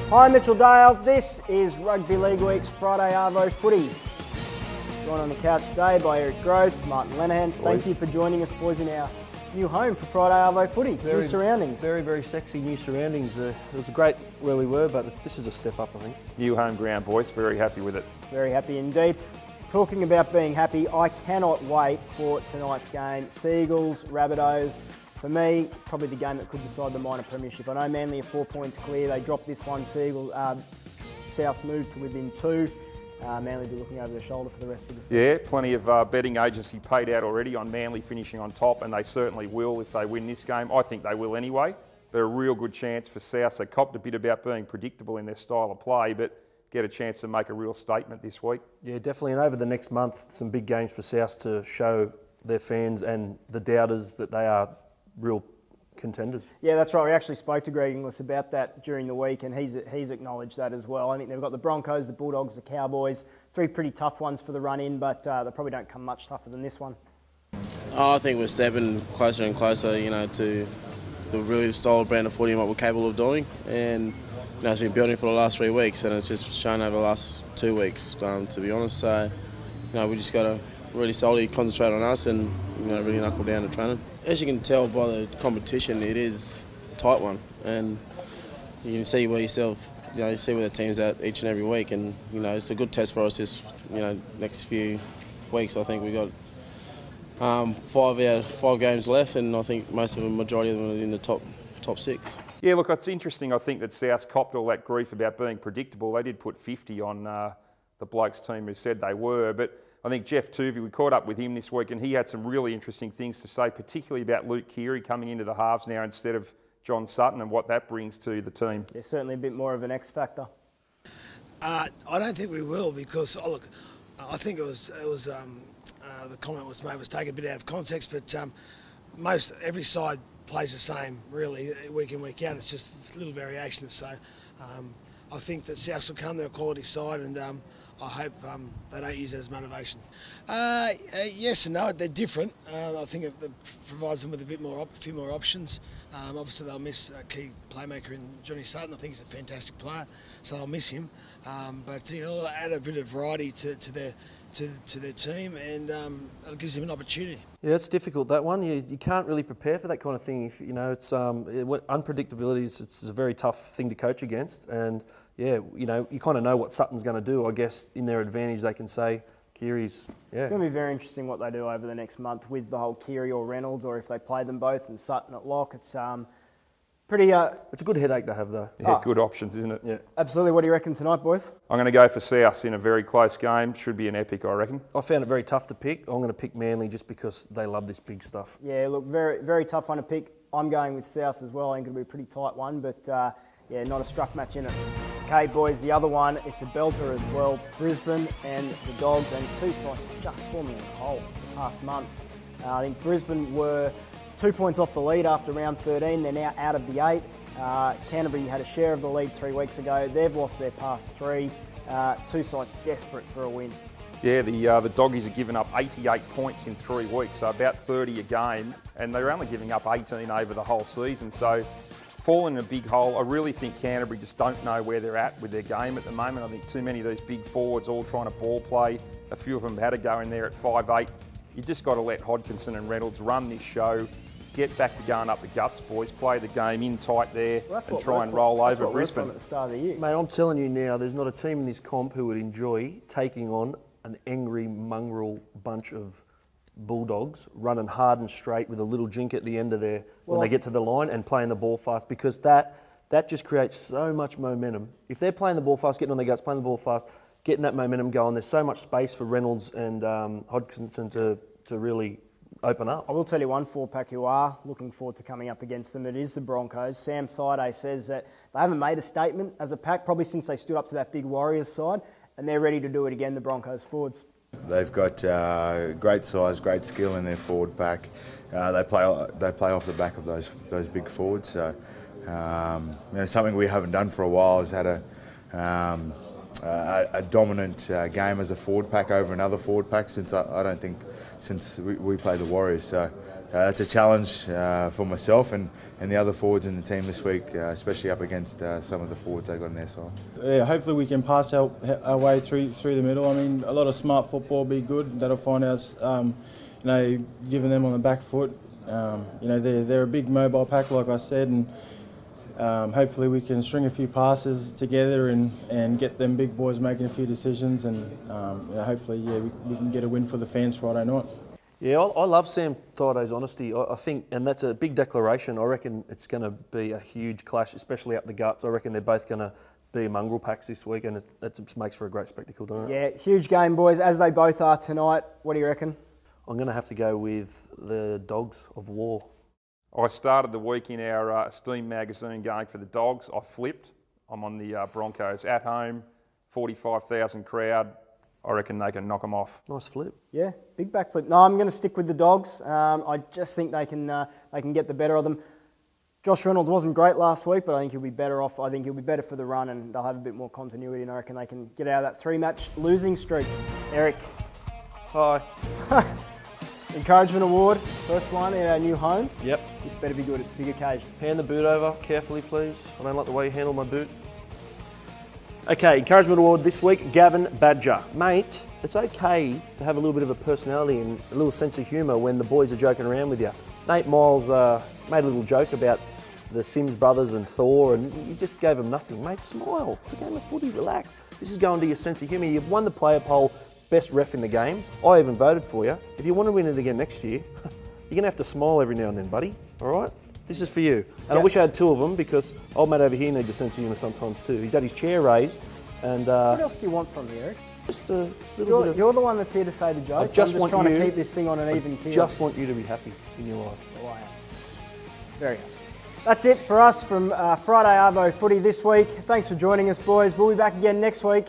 Hi, Mitchell Dale. This is Rugby League Week's Friday Arvo Footy. Joined on the couch today by Eric Groth, Martin Lenahan. Thank you for joining us, boys, in our new home for Friday Arvo Footy. New surroundings. Very, very sexy new surroundings. It was great where we were, but this is a step up, I think. New home ground, boys. Very happy with it. Very happy indeed. Talking about being happy, I cannot wait for tonight's game. Seagulls, Rabbitohs. For me, probably the game that could decide the minor premiership. I know Manly are 4 points clear. They dropped this one. Souths moved to within 2. Manly be looking over their shoulder for the rest of the season. Yeah, plenty of betting agency paid out already on Manly finishing on top, and they certainly will if they win this game. I think they will anyway. They're a real good chance for South. They copped a bit about being predictable in their style of play, but get a chance to make a real statement this week. Yeah, definitely. And over the next month, some big games for South to show their fans and the doubters that they are real contenders. Yeah, that's right. We actually spoke to Greg Inglis about that during the week, and he's acknowledged that as well. I think they've got the Broncos, the Bulldogs, the Cowboys. 3 pretty tough ones for the run-in, but they probably don't come much tougher than this one. Oh, I think we're stepping closer and closer, to the really solid brand of footy and what we're capable of doing. And it's been building for the last 3 weeks, and it's just shown over the last 2 weeks, to be honest. So, we just got to really solely concentrate on us and really knuckle down to training. As you can tell by the competition, it is a tight one, and you can see where yourself, you see where the team's at each and every week, and it's a good test for us this, next few weeks. I think we got 5 games left, and I think most of them, majority of them, are in the top 6. Yeah, look, it's interesting. I think that South copped all that grief about being predictable. They did put 50 on the blokes team who said they were, but I think Jeff Tuvey, we caught up with him this week, and he had some really interesting things to say, particularly about Luke Keary coming into the halves now instead of John Sutton and what that brings to the team. Yeah, certainly a bit more of an X factor. I don't think we will, because I think it was the comment was taken a bit out of context, but every side plays the same really week in, week out. It's just little variations. So I think that South will come. They're a quality side, and I hope they don't use that as motivation. Yes and no, they're different. I think it provides them with a few more options. Obviously, they'll miss a key playmaker in Johnny Sutton. I think he's a fantastic player, so they'll miss him. But add a bit of variety to their team, and it gives them an opportunity. Yeah, it's difficult, that one. You can't really prepare for that kind of thing. If it's unpredictability. It's a very tough thing to coach against, and yeah, you kind of know what Sutton's going to do. I guess in their advantage, they can say Keary's. Yeah, it's going to be very interesting what they do over the next month with the whole Keary or Reynolds, or if they play them both and Sutton at lock. It's pretty. It's a good headache to have, though. Yeah, good options, isn't it? Yeah, absolutely. What do you reckon tonight, boys? I'm going to go for South in a very close game. Should be an epic, I reckon. I found it very tough to pick. I'm going to pick Manly just because they love this big stuff. Yeah, look, very, very tough one to pick. I'm going with South as well. I think it'll be a pretty tight one, but yeah, not a struck match in it. Okay, boys, the other one, it's a belter as well. Brisbane and the Dogs, and 2 sides have just fallen in the hole the past month. I think Brisbane were 2 points off the lead after round 13. They're now out of the 8. Canterbury had a share of the lead 3 weeks ago. They've lost their past 3. 2 sides desperate for a win. Yeah, the Doggies have given up 88 points in 3 weeks, so about 30 a game, and they're only giving up 18 over the whole season. So fallen in a big hole. I really think Canterbury just don't know where they're at with their game at the moment. I think too many of these big forwards all trying to ball play. A few of them had to go in there at 5'8". You just got to let Hodkinson and Reynolds run this show. Get back to going up the guts, boys. Play the game in tight there and try and roll over Brisbane. At the start of the year. Mate, I'm telling you now, there's not a team in this comp who would enjoy taking on an angry mongrel bunch of Bulldogs running hard and straight with a little jink at the end of when they get to the line and playing the ball fast, because that just creates so much momentum. If they're playing the ball fast, getting on their guts, playing the ball fast, getting that momentum going, there's so much space for Reynolds and Hodkinson to really open up. I will tell you one 4-pack who are looking forward to coming up against them. It is the Broncos. Sam Thaiday says that they haven't made a statement as a pack probably since they stood up to that big Warriors side, and they're ready to do it again, the Broncos forwards. They've got great size, great skill in their forward pack. They play off the back of those big forwards. So something we haven't done for a while is had a dominant game as a forward pack over another forward pack since I don't think since we played the Warriors. So that's a challenge for myself and the other forwards in the team this week, especially up against some of the forwards they got on their side. Yeah, hopefully we can pass our way through the middle. I mean, a lot of smart football will be good. That'll find us, giving them on the back foot. They're a big mobile pack, like I said, and hopefully we can string a few passes together and get them big boys making a few decisions, and hopefully, we can get a win for the fans Friday night. Yeah, I love Sam Thaida's honesty. I think, and that's a big declaration. I reckon it's going to be a huge clash, especially up the guts. I reckon they're both going to be mongrel packs this week, and it just makes for a great spectacle, doesn't it? Yeah, huge game, boys, as they both are tonight. What do you reckon? I'm going to have to go with the Dogs of War. I started the week in our Esteem magazine going for the Dogs. I flipped. I'm on the Broncos at home, 45,000 crowd. I reckon they can knock them off. Nice flip. Yeah, big backflip. No, I'm going to stick with the Dogs. I just think they can get the better of them. Josh Reynolds wasn't great last week, but I think he'll be better off. I think he'll be better for the run, and they'll have a bit more continuity, and I reckon they can get out of that 3-match losing streak. Eric. Hi. Encouragement Award, first one in our new home. Yep. This better be good, it's a big occasion. Hand the boot over carefully, please. I don't like the way you handle my boot. Okay, Encouragement Award this week, Gavin Badger. Mate, it's okay to have a little bit of a personality and a little sense of humour when the boys are joking around with you. Nate Miles made a little joke about the Sims brothers and Thor, and you just gave them nothing. Mate, smile. It's a game of footy, relax. This is going to your sense of humour. You've won the player poll, best ref in the game. I even voted for you. If you want to win it again next year, you're going to have to smile every now and then, buddy. All right? This is for you. And I wish I had two of them, because old mate over here needs a sense of humour sometimes too. He's had his chair raised, and what else do you want from me, Eric? just a little bit of... You're the one that's here to say the jokes. I'm just trying to keep this thing on an even keel. I just want you to be happy in your life. Oh, I am. Very happy. That's it for us from Friday Arvo Footy this week. Thanks for joining us, boys. We'll be back again next week.